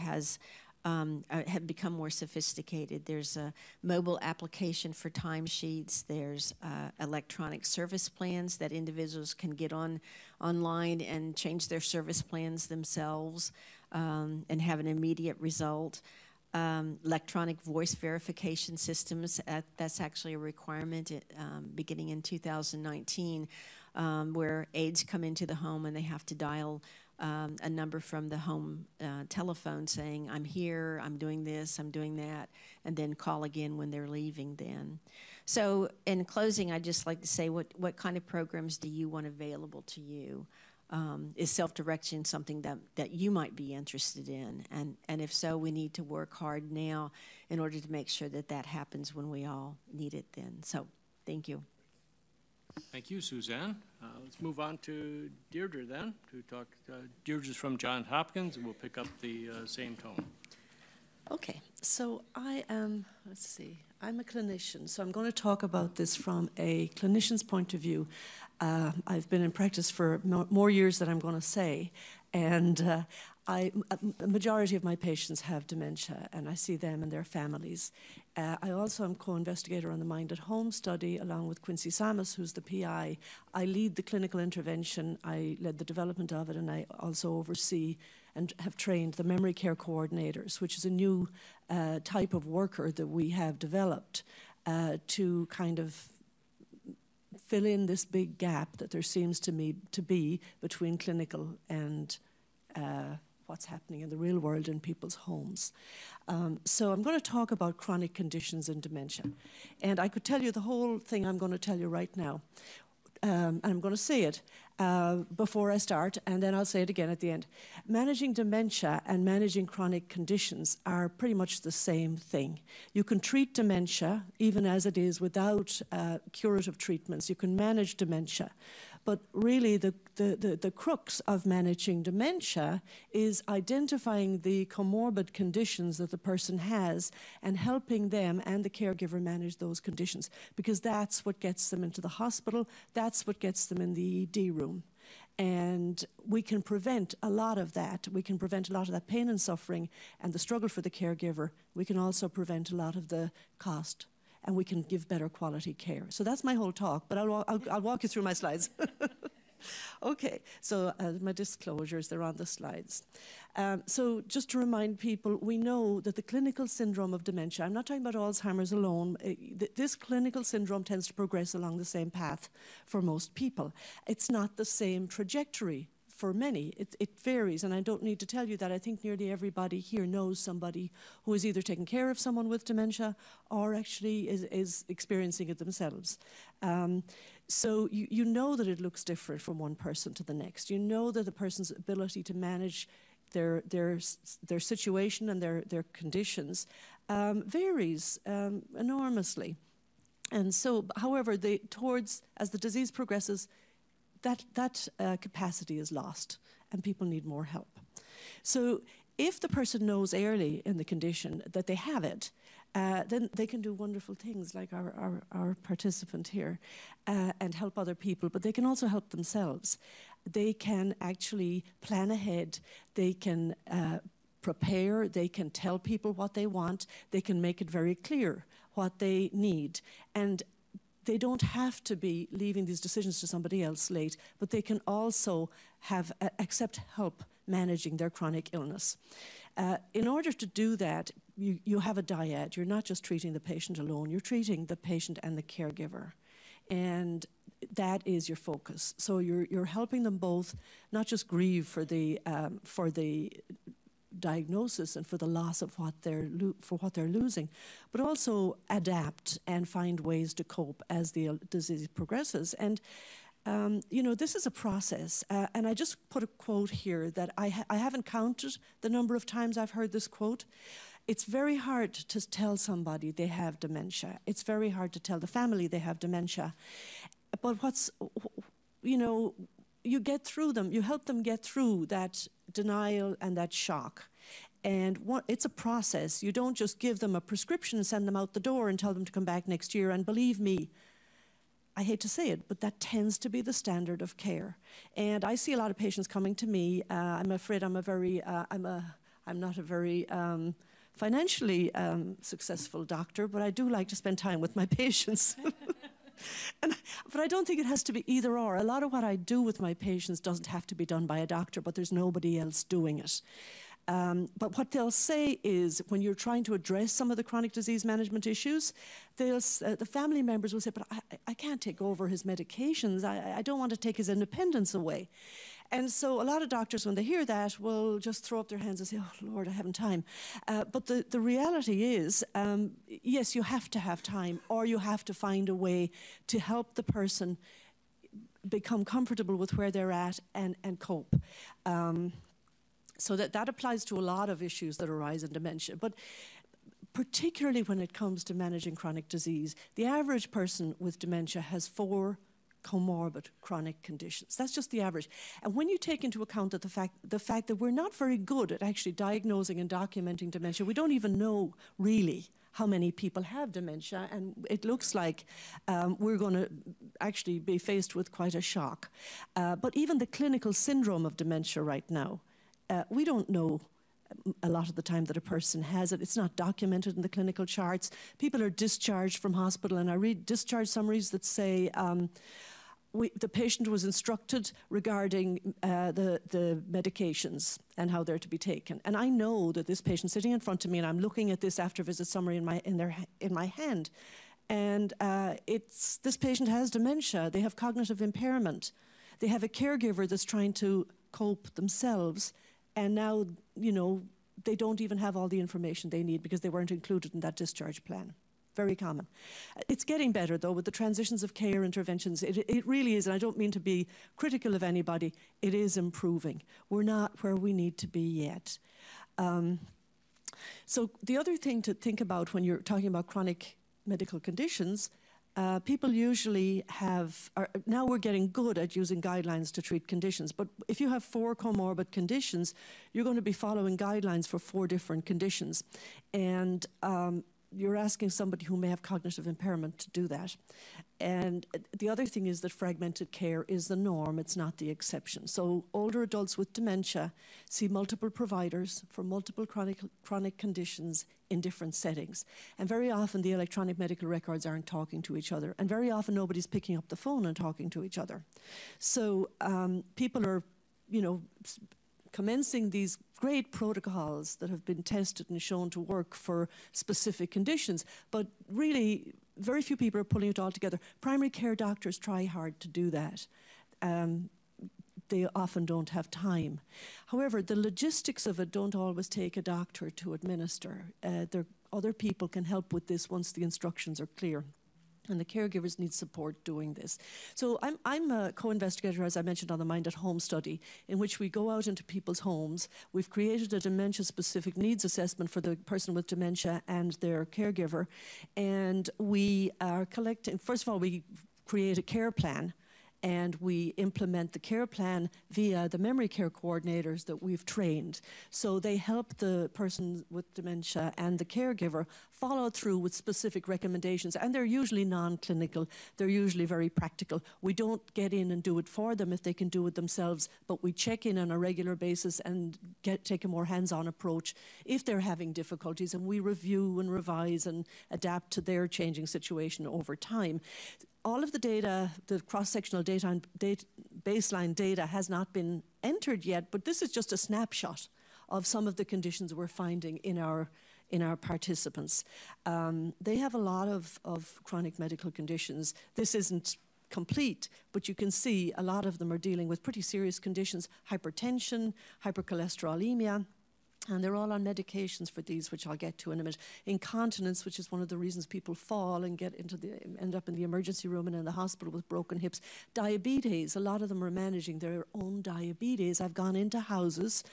have become more sophisticated. There's a mobile application for timesheets. There's electronic service plans that individuals can get online and change their service plans themselves and have an immediate result. Electronic voice verification systems, that's actually a requirement beginning in 2019, where aides come into the home and they have to dial a number from the home telephone saying, I'm here, I'm doing this, I'm doing that, and then call again when they're leaving then. So in closing, I'd just like to say, what kind of programs do you want available to you? Is self-direction something that you might be interested in? And if so, we need to work hard now in order to make sure that that happens when we all need it then. So thank you. Thank you, Suzanne. Let's move on to Deirdre then, to talk. Deirdre's from Johns Hopkins, and we'll pick up the same tone. Okay, so I am, I'm a clinician, so I'm going to talk about this from a clinician's point of view. I've been in practice for more years than I'm going to say, and a majority of my patients have dementia, and I see them and their families. I also am co-investigator on the Mind at Home study, along with Quincy Samus, who's the PI. I lead the clinical intervention, I led the development of it, and I also oversee and have trained the memory care coordinators, which is a new type of worker that we have developed to kind of fill in this big gap that there seems to me to be between clinical and what's happening in the real world in people's homes. So I'm going to talk about chronic conditions and dementia. And I could tell you the whole thing I'm going to tell you right now. And I'm going to say it before I start, and then I'll say it again at the end. Managing dementia and managing chronic conditions are pretty much the same thing. You can treat dementia, even as it is, without curative treatments. You can manage dementia. But really, the crux of managing dementia is identifying the comorbid conditions that the person has and helping them and the caregiver manage those conditions, because that's what gets them into the hospital, that's what gets them in the ED room. And we can prevent a lot of that. We can prevent a lot of that pain and suffering and the struggle for the caregiver. We can also prevent a lot of the cost, and we can give better quality care. So that's my whole talk, but I'll walk you through my slides. Okay, so my disclosures, they're on the slides. So just to remind people, we know that the clinical syndrome of dementia, I'm not talking about Alzheimer's alone, this clinical syndrome tends to progress along the same path for most people. It's not the same trajectory for many. It varies, and I don't need to tell you that. I think nearly everybody here knows somebody who is either taking care of someone with dementia or actually is experiencing it themselves. So you know that it looks different from one person to the next. You know that the person's ability to manage their situation and their conditions varies enormously. And so, however, as the disease progresses, that capacity is lost, and people need more help. So if the person knows early in the condition that they have it, then they can do wonderful things like our participant here and help other people, but they can also help themselves. They can actually plan ahead, they can prepare, they can tell people what they want, they can make it very clear what they need. And they don't have to be leaving these decisions to somebody else late, but they can also accept help managing their chronic illness. In order to do that, you have a dyad. You're not just treating the patient alone, you're treating the patient and the caregiver. And that is your focus. So you're helping them both not just grieve for the diagnosis and for the loss of what they're losing, but also adapt and find ways to cope as the disease progresses. And this is a process. And I just put a quote here that I haven't counted the number of times I've heard this quote. It's very hard to tell somebody they have dementia. It's very hard to tell the family they have dementia. But you get through them, you help them get through that denial and that shock. And it's a process. You don't just give them a prescription and send them out the door and tell them to come back next year. And believe me, I hate to say it, but that tends to be the standard of care. And I see a lot of patients coming to me. I'm afraid I'm not a very financially successful doctor, but I do like to spend time with my patients. But I don't think it has to be either or. A lot of what I do with my patients doesn't have to be done by a doctor, but there's nobody else doing it. But what they'll say is, when you're trying to address some of the chronic disease management issues, the family members will say, but I can't take over his medications. I don't want to take his independence away. And so a lot of doctors, when they hear that, will just throw up their hands and say, oh, Lord, I haven't time. But the reality is, yes, you have to have time, or you have to find a way to help the person become comfortable with where they're at and cope. So that applies to a lot of issues that arise in dementia. But particularly when it comes to managing chronic disease, the average person with dementia has 4 comorbid chronic conditions. That's just the average. And when you take into account that the fact that we're not very good at actually diagnosing and documenting dementia, we don't even know really how many people have dementia, and it looks like we're going to actually be faced with quite a shock. But even the clinical syndrome of dementia right now, we don't know a lot of the time that a person has it. It's not documented in the clinical charts. People are discharged from hospital, and I read discharge summaries that say the patient was instructed regarding the medications and how they're to be taken. And I know that this patient sitting in front of me, and I'm looking at this after visit summary in my hand, and this patient has dementia. They have cognitive impairment. They have a caregiver that's trying to cope themselves. And now, they don't even have all the information they need because they weren't included in that discharge plan. Very common. It's getting better, though, with the transitions of care interventions. It really is, and I don't mean to be critical of anybody. It is improving. We're not where we need to be yet. So the other thing to think about when you're talking about chronic medical conditions, people usually now we're getting good at using guidelines to treat conditions, but if you have 4 comorbid conditions, you're going to be following guidelines for 4 different conditions. And you're asking somebody who may have cognitive impairment to do that. And the other thing is that fragmented care is the norm, it's not the exception. So older adults with dementia see multiple providers for multiple chronic conditions in different settings. And very often the electronic medical records aren't talking to each other. And very often nobody's picking up the phone and talking to each other. So people are, commencing these great protocols that have been tested and shown to work for specific conditions, but really very few people are pulling it all together. Primary care doctors try hard to do that. They often don't have time. However, the logistics of it don't always take a doctor to administer. Other people can help with this once the instructions are clear. And the caregivers need support doing this. So I'm a co-investigator, as I mentioned, on the Mind at Home study, in which we go out into people's homes. We've created a dementia-specific needs assessment for the person with dementia and their caregiver. And we are collecting, first of all, we create a care plan, and we implement the care plan via the memory care coordinators that we've trained. So they help the person with dementia and the caregiver follow through with specific recommendations, and they're usually non-clinical, they're usually very practical. We don't get in and do it for them if they can do it themselves, but we check in on a regular basis and take a more hands-on approach if they're having difficulties, and we review and revise and adapt to their changing situation over time. All of the data, the cross-sectional data and baseline data has not been entered yet, but this is just a snapshot of some of the conditions we're finding in our participants. They have a lot of chronic medical conditions. This isn't complete, but you can see a lot of them are dealing with pretty serious conditions: hypertension, hypercholesterolemia, and they're all on medications for these, which I'll get to in a minute. Incontinence, which is one of the reasons people fall and end up in the emergency room and in the hospital with broken hips. Diabetes, a lot of them are managing their own diabetes. I've gone into houses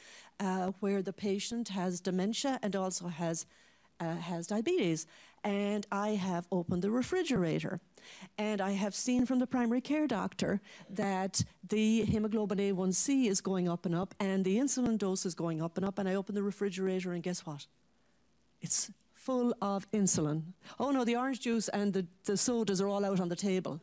where the patient has dementia and also has diabetes, and I have opened the refrigerator, and I have seen from the primary care doctor that the hemoglobin A1C is going up and up, and the insulin dose is going up and up, and I open the refrigerator, and guess what? It's full of insulin. Oh no, the orange juice and the sodas are all out on the table.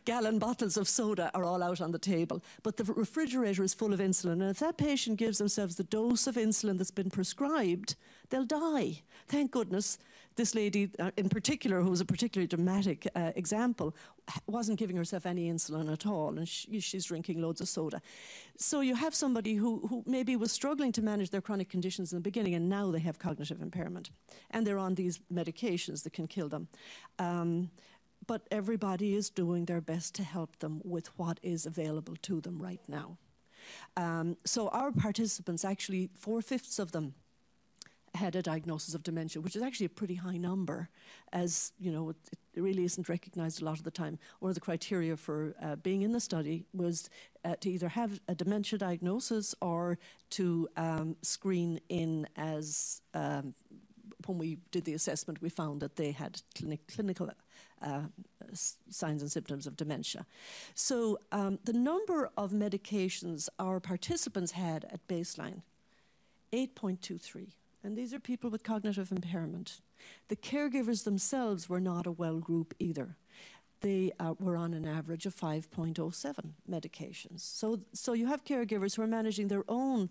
Gallon bottles of soda are all out on the table, but the refrigerator is full of insulin, and if that patient gives themselves the dose of insulin that's been prescribed, they'll die. Thank goodness this lady in particular, who was a particularly dramatic example, wasn't giving herself any insulin at all, and she's drinking loads of soda. So you have somebody who maybe was struggling to manage their chronic conditions in the beginning, and now they have cognitive impairment, and they're on these medications that can kill them. But everybody is doing their best to help them with what is available to them right now. So our participants, actually 4/5 of them had a diagnosis of dementia, which is actually a pretty high number, as you know, it really isn't recognized a lot of the time. One of the criteria for being in the study was to either have a dementia diagnosis or to screen in as when we did the assessment, we found that they had clinical signs and symptoms of dementia. So the number of medications our participants had at baseline, 8.23. And these are people with cognitive impairment. The caregivers themselves were not a well group either. They were on an average of 5.07 medications. So you have caregivers who are managing their own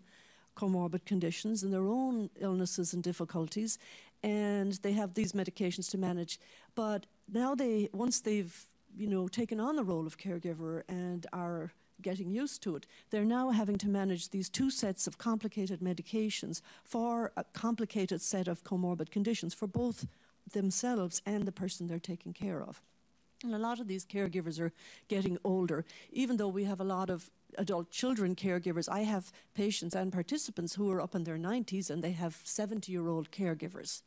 comorbid conditions and their own illnesses and difficulties, and they have these medications to manage. But now once they've taken on the role of caregiver and are getting used to it, they're now having to manage these two sets of complicated medications for a complicated set of comorbid conditions for both themselves and the person they're taking care of. And a lot of these caregivers are getting older. Even though we have a lot of adult children caregivers, I have patients and participants who are up in their 90s and they have 70-year-old caregivers.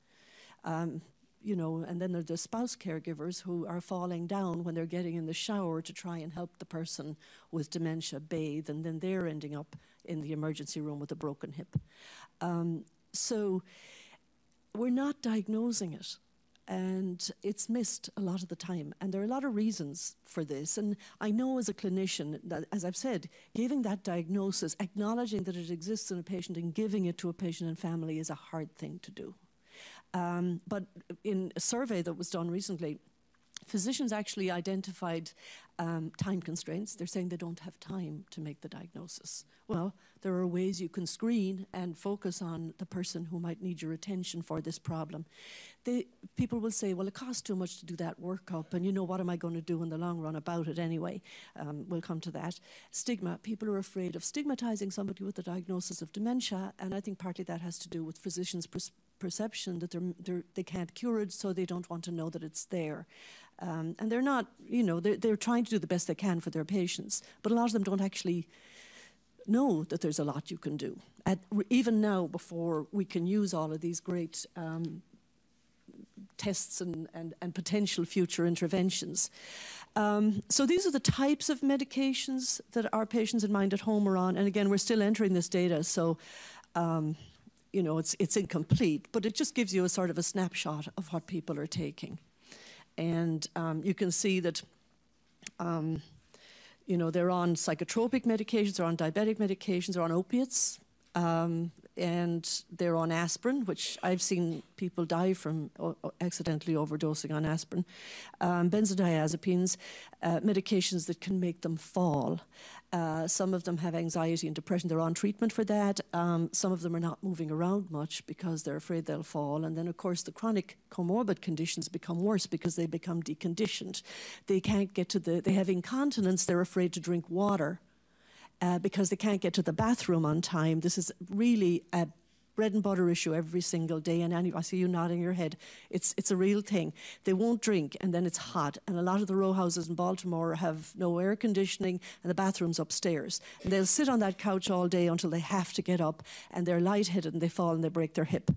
And then there are the spouse caregivers who are falling down when they're getting in the shower to try and help the person with dementia bathe, and then they're ending up in the emergency room with a broken hip. So we're not diagnosing it, and it's missed a lot of the time. And there are a lot of reasons for this. And I know as a clinician that, as I've said, giving that diagnosis, acknowledging that it exists in a patient and giving it to a patient and family is a hard thing to do. But in a survey that was done recently, physicians actually identified time constraints. They're saying they don't have time to make the diagnosis. Well, there are ways you can screen and focus on the person who might need your attention for this problem. People will say, well, it costs too much to do that workup, and what am I going to do in the long run about it anyway? We'll come to that. Stigma. People are afraid of stigmatizing somebody with a diagnosis of dementia, and I think partly that has to do with physicians' perception that they can't cure it, so they don't want to know that it's there. And they're not, they're trying to do the best they can for their patients, but a lot of them don't actually know that there's a lot you can do. Even now, before we can use all of these great tests and potential future interventions. So these are the types of medications that our patients in Mind at Home are on. And again, we're still entering this data, so you know, it's incomplete, but it just gives you a sort of a snapshot of what people are taking. And you can see that, you know, they're on psychotropic medications, they're on diabetic medications, they're on opiates, and they're on aspirin, which I've seen people die from accidentally overdosing on aspirin, benzodiazepines, medications that can make them fall. Some of them have anxiety and depression. They're on treatment for that. Some of them are not moving around much because they're afraid they'll fall. And then, of course, the chronic comorbid conditions become worse because they become deconditioned. They can't get to they have incontinence. They're afraid to drink water. Because they can't get to the bathroom on time. This is really a bread and butter issue every single day. And I see you nodding your head. It's a real thing. They won't drink, and then it's hot. And a lot of the row houses in Baltimore have no air conditioning, and the bathroom's upstairs. And they'll sit on that couch all day until they have to get up, and they're lightheaded, and they fall, and they break their hip.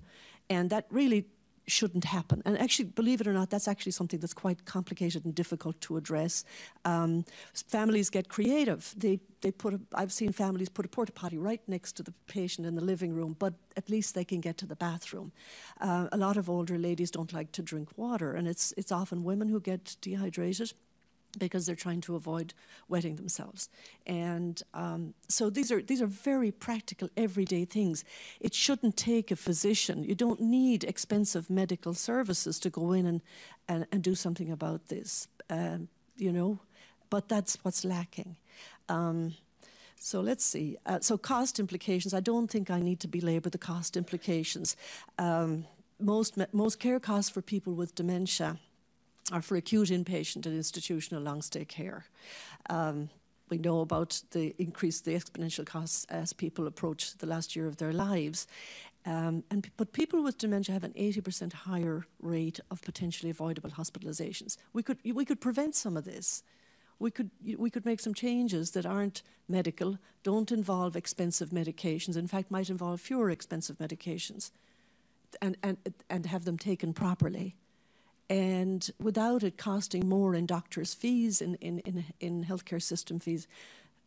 And that really shouldn't happen. And actually, believe it or not, that's actually something that's quite complicated and difficult to address. Families get creative. I've seen families put a porta potty right next to the patient in the living room, but at least they can get to the bathroom. A lot of older ladies don't like to drink water, and it's often women who get dehydrated because they're trying to avoid wetting themselves. And so these are very practical, everyday things. It shouldn't take a physician. You don't need expensive medical services to go in and do something about this, you know, but that's what's lacking. So let's see. So cost implications, I don't think I need to belabor the cost implications. Most care costs for people with dementia are for acute inpatient and institutional long-stay care. We know about the exponential costs as people approach the last year of their lives. But people with dementia have an 80% higher rate of potentially avoidable hospitalizations. We could prevent some of this. We could make some changes that aren't medical, don't involve expensive medications, in fact might involve fewer expensive medications, and have them taken properly. And without it costing more in doctors' fees, in healthcare system fees.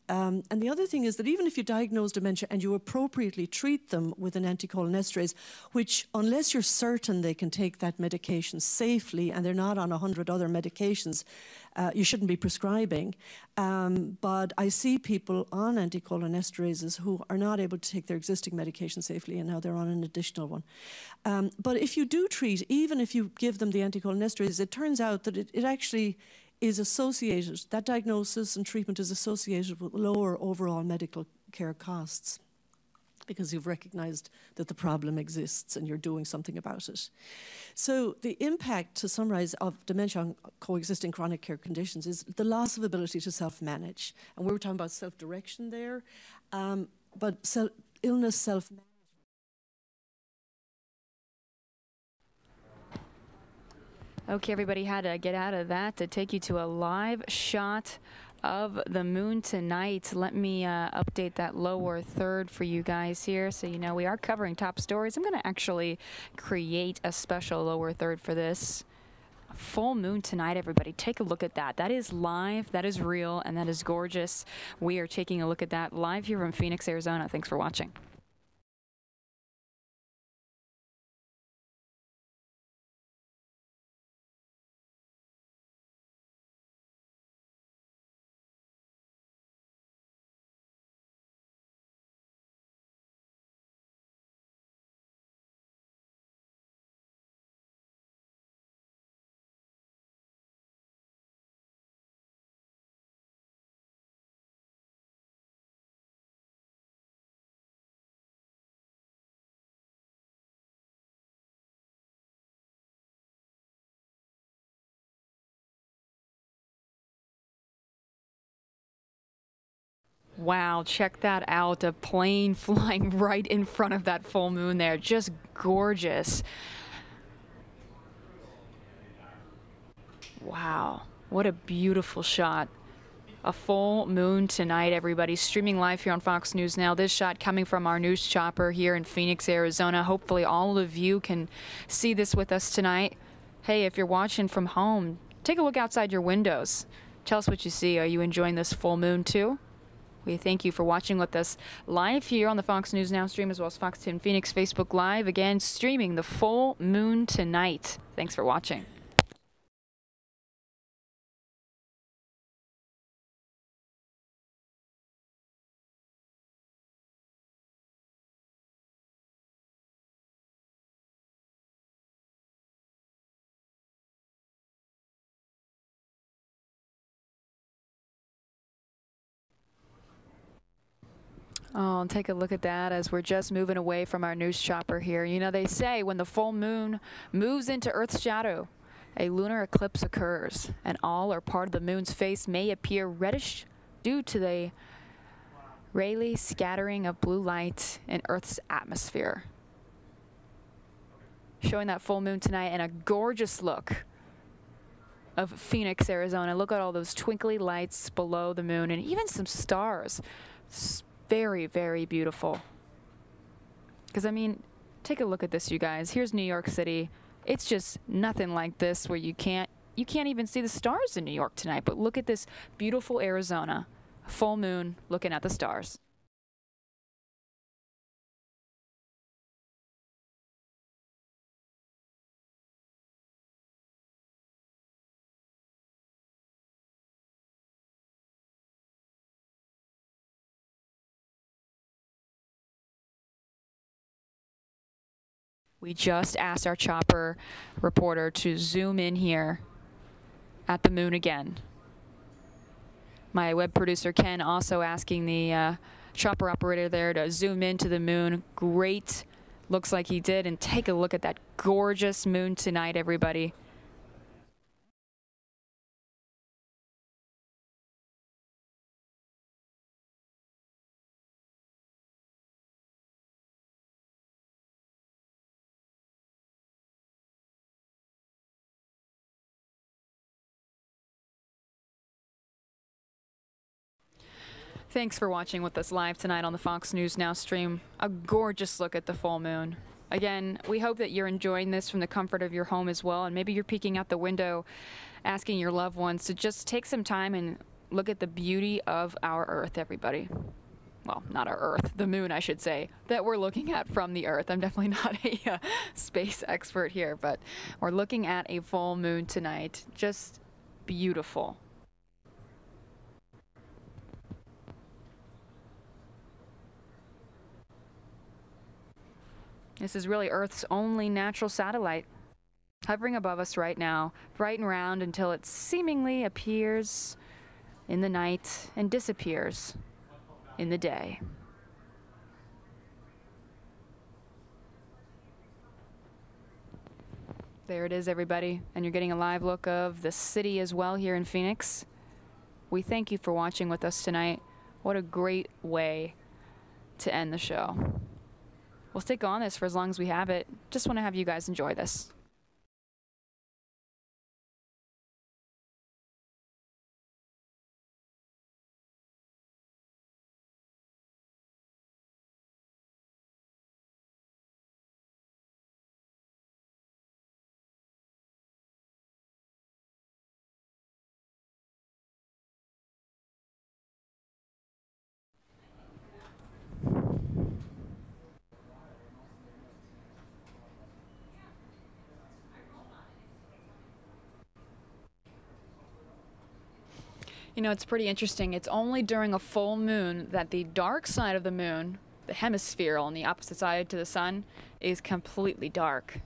And the other thing is that even if you diagnose dementia and you appropriately treat them with an anticholinesterase, which unless you're certain they can take that medication safely and they're not on 100 other medications, you shouldn't be prescribing. But I see people on anticholinesterases who are not able to take their existing medication safely, and now they're on an additional one. But if you do treat, even if you give them the anticholinesterases, it turns out that it actually is associated, that diagnosis and treatment is associated with lower overall medical care costs because you've recognized that the problem exists and you're doing something about it. So the impact, to summarize, of dementia on coexisting chronic care conditions is the loss of ability to self-manage. And we were talking about self-direction there, but illness self-management. Okay, everybody had to get out of that to take you to a live shot of the moon tonight. Let me update that lower third for you guys here so you know we are covering top stories. I'm going to actually create a special lower third for this. Full moon tonight, everybody. Take a look at that. That is live, that is real, and that is gorgeous. We are taking a look at that live here from Phoenix, Arizona. Thanks for watching. Wow, check that out. A plane flying right in front of that full moon there. Just gorgeous. Wow, what a beautiful shot. A full moon tonight, everybody. Streaming live here on Fox News Now. This shot coming from our news chopper here in Phoenix, Arizona. Hopefully all of you can see this with us tonight. Hey, if you're watching from home, take a look outside your windows. Tell us what you see. Are you enjoying this full moon too? We thank you for watching with us live here on the Fox News Now stream, as well as Fox 10 Phoenix Facebook Live. Again, streaming the full moon tonight. Thanks for watching. Oh, take a look at that as we're just moving away from our news chopper here. You know, they say when the full moon moves into Earth's shadow, a lunar eclipse occurs, and all or part of the moon's face may appear reddish due to the Rayleigh scattering of blue light in Earth's atmosphere. Showing that full moon tonight and a gorgeous look of Phoenix, Arizona. Look at all those twinkly lights below the moon and even some stars. Very, very beautiful. Because, I mean, take a look at this, you guys. Here's New York City. It's just nothing like this where you can't even see the stars in New York tonight. But look at this beautiful Arizona. Full moon, looking at the stars. We just asked our chopper reporter to zoom in here at the moon again. My web producer Ken also asking the chopper operator there to zoom into the moon. Great. Looks like he did. And take a look at that gorgeous moon tonight, everybody. Thanks for watching with us live tonight on the Fox News Now stream. A gorgeous look at the full moon. Again, we hope that you're enjoying this from the comfort of your home as well, and maybe you're peeking out the window asking your loved ones to just take some time and look at the beauty of our Earth, everybody. Well, not our Earth, the moon, I should say, that we're looking at from the Earth. I'm definitely not a space expert here, but we're looking at a full moon tonight. Just beautiful. This is really Earth's only natural satellite, hovering above us right now, bright and round until it seemingly appears in the night and disappears in the day. There it is, everybody, and you're getting a live look of the city as well here in Phoenix. We thank you for watching with us tonight. What a great way to end the show. We'll stick on this for as long as we have it. Just want to have you guys enjoy this. You know, it's pretty interesting. It's only during a full moon that the dark side of the moon, the hemisphere on the opposite side to the sun, is completely dark.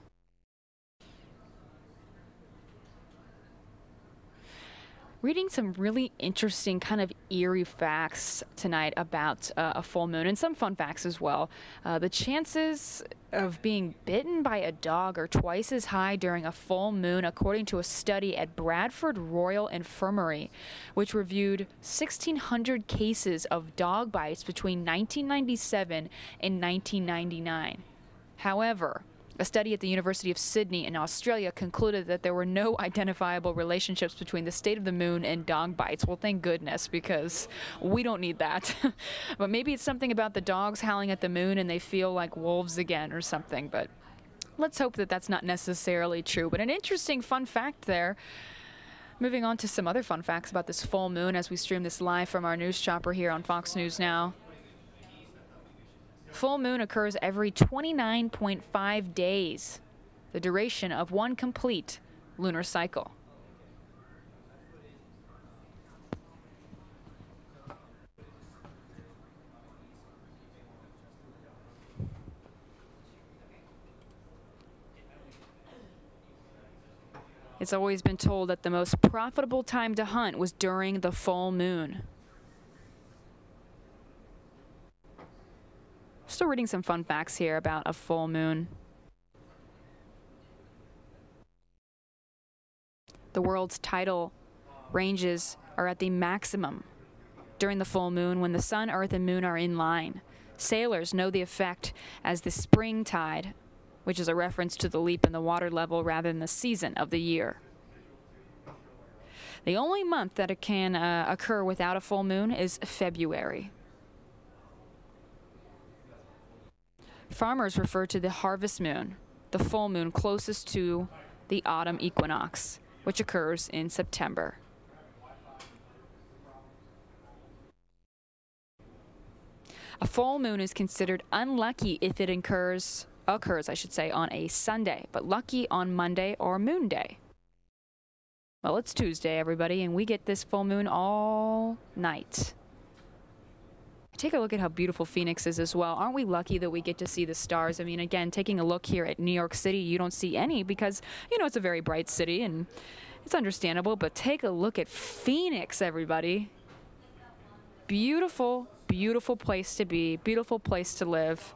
Reading some really interesting kind of eerie facts tonight about a full moon, and some fun facts as well. The chances of being bitten by a dog are twice as high during a full moon, according to a study at Bradford Royal Infirmary, which reviewed 1,600 cases of dog bites between 1997 and 1999. However, a study at the University of Sydney in Australia concluded that there were no identifiable relationships between the state of the moon and dog bites. Well, thank goodness, because we don't need that. But maybe it's something about the dogs howling at the moon and they feel like wolves again or something. But Let's hope that that's not necessarily true, but an interesting fun fact there. Moving on to some other fun facts about this full moon as we stream this live from our news chopper here on Fox News Now. Full moon occurs every 29.5 days, the duration of one complete lunar cycle. It's always been told that the most profitable time to hunt was during the full moon. Still reading some fun facts here about a full moon. The world's tidal ranges are at the maximum during the full moon when the sun, earth, and moon are in line. Sailors know the effect as the spring tide, which is a reference to the leap in the water level rather than the season of the year. The only month that it can occur without a full moon is February. Farmers refer to the harvest moon, the full moon closest to the autumn equinox, which occurs in September. A full moon is considered unlucky if it occurs, I should say, on a Sunday, but lucky on Monday or Moon Day. Well, it's Tuesday, everybody, and we get this full moon all night. Take a look at how beautiful Phoenix is as well. Aren't we lucky that we get to see the stars? I mean, again, taking a look here at New York City, you don't see any because, you know, it's a very bright city and it's understandable, but take a look at Phoenix, everybody. Beautiful, beautiful place to be, beautiful place to live.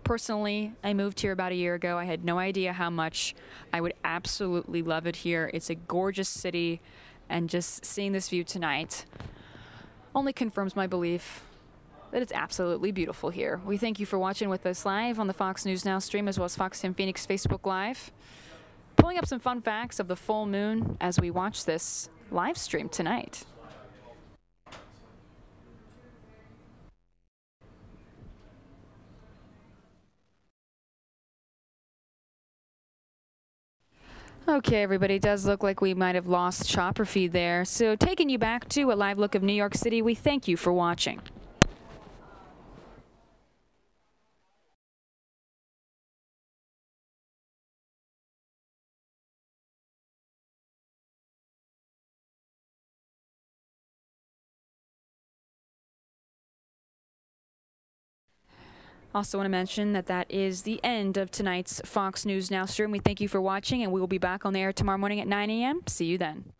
Personally, I moved here about a year ago. I had no idea how much I would absolutely love it here. It's a gorgeous city, and just seeing this view tonight only confirms my belief that it's absolutely beautiful here. We thank you for watching with us live on the Fox News Now stream as well as Fox 10 Phoenix Facebook Live. Pulling up some fun facts of the full moon as we watch this live stream tonight. Okay, everybody, it does look like we might have lost chopper feed there. So taking you back to a live look of New York City, we thank you for watching. Also want to mention that that is the end of tonight's Fox News Now stream. We thank you for watching, and we will be back on the air tomorrow morning at 9 a.m. See you then.